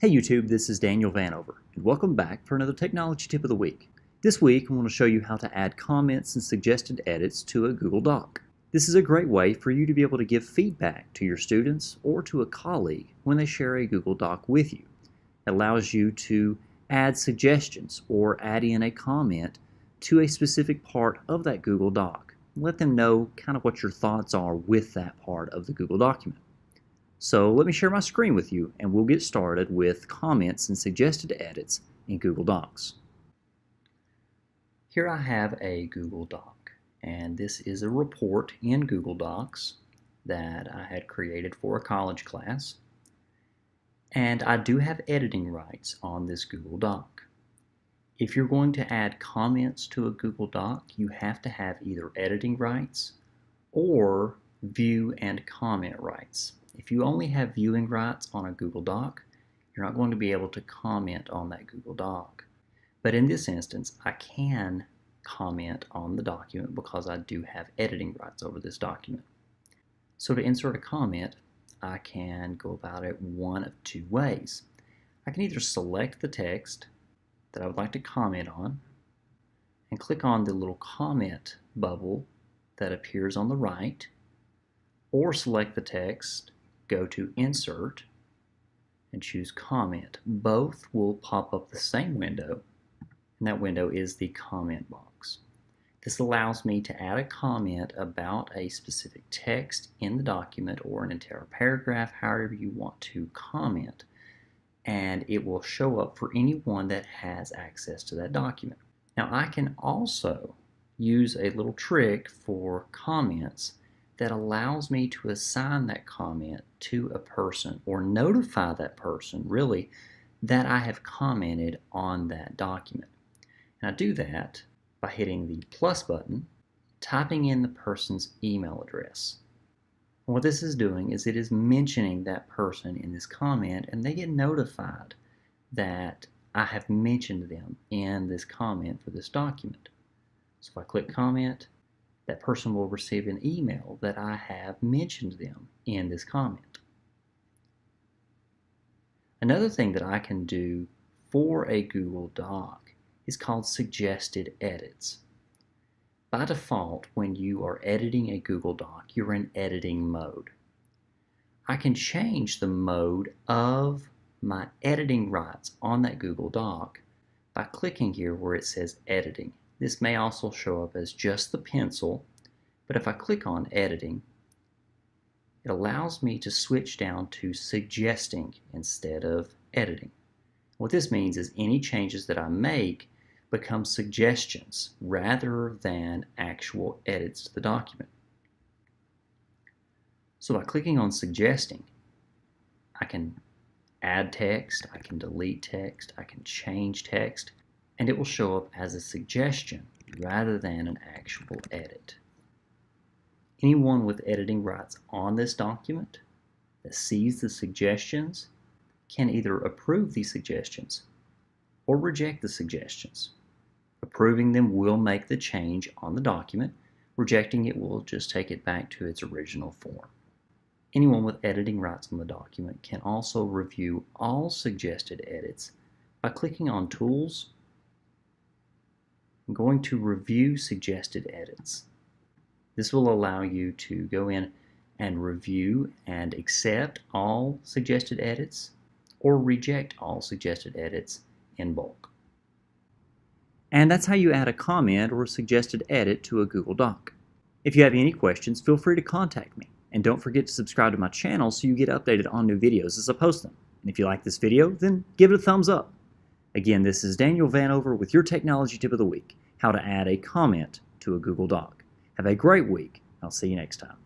Hey YouTube, this is Daniel Vanover, and welcome back for another technology tip of the week. This week I want to show you how to add comments and suggested edits to a Google Doc. This is a great way for you to be able to give feedback to your students or to a colleague when they share a Google Doc with you. It allows you to add suggestions or add in a comment to a specific part of that Google Doc. Let them know kind of what your thoughts are with that part of the Google document. So let me share my screen with you and we'll get started with comments and suggested edits in Google Docs. Here I have a Google Doc, and this is a report in Google Docs that I had created for a college class. And I do have editing rights on this Google Doc. If you're going to add comments to a Google Doc, you have to have either editing rights or view and comment rights. If you only have viewing rights on a Google Doc, you're not going to be able to comment on that Google Doc. But in this instance, I can comment on the document because I do have editing rights over this document. So to insert a comment, I can go about it one of two ways. I can either select the text that I would like to comment on and click on the little comment bubble that appears on the right, or select the text, go to Insert, and choose Comment. Both will pop up the same window, and that window is the comment box. This allows me to add a comment about a specific text in the document or an entire paragraph, however you want to comment, and it will show up for anyone that has access to that document. Now I can also use a little trick for comments that allows me to assign that comment to a person or notify that person, really, that I have commented on that document. And I do that by hitting the plus button, typing in the person's email address. And what this is doing is it is mentioning that person in this comment, and they get notified that I have mentioned them in this comment for this document. So if I click comment, that person will receive an email that I have mentioned them in this comment. Another thing that I can do for a Google Doc is called suggested edits. By default, when you are editing a Google Doc, you're in editing mode. I can change the mode of my editing rights on that Google Doc by clicking here where it says editing. This may also show up as just the pencil, but if I click on editing, it allows me to switch down to suggesting instead of editing. What this means is any changes that I make become suggestions rather than actual edits to the document. So by clicking on suggesting, I can add text, I can delete text, I can change text, and it will show up as a suggestion rather than an actual edit. Anyone with editing rights on this document that sees the suggestions can either approve these suggestions or reject the suggestions. Approving them will make the change on the document. Rejecting it will just take it back to its original form. Anyone with editing rights on the document can also review all suggested edits by clicking on Tools, I'm going to Review Suggested Edits. This will allow you to go in and review and accept all suggested edits or reject all suggested edits in bulk. And that's how you add a comment or a suggested edit to a Google Doc. If you have any questions, feel free to contact me. And don't forget to subscribe to my channel so you get updated on new videos as I post them. And if you like this video, then give it a thumbs up. Again, this is Daniel Vanover with your technology tip of the week, how to add a comment to a Google Doc. Have a great week. I'll see you next time.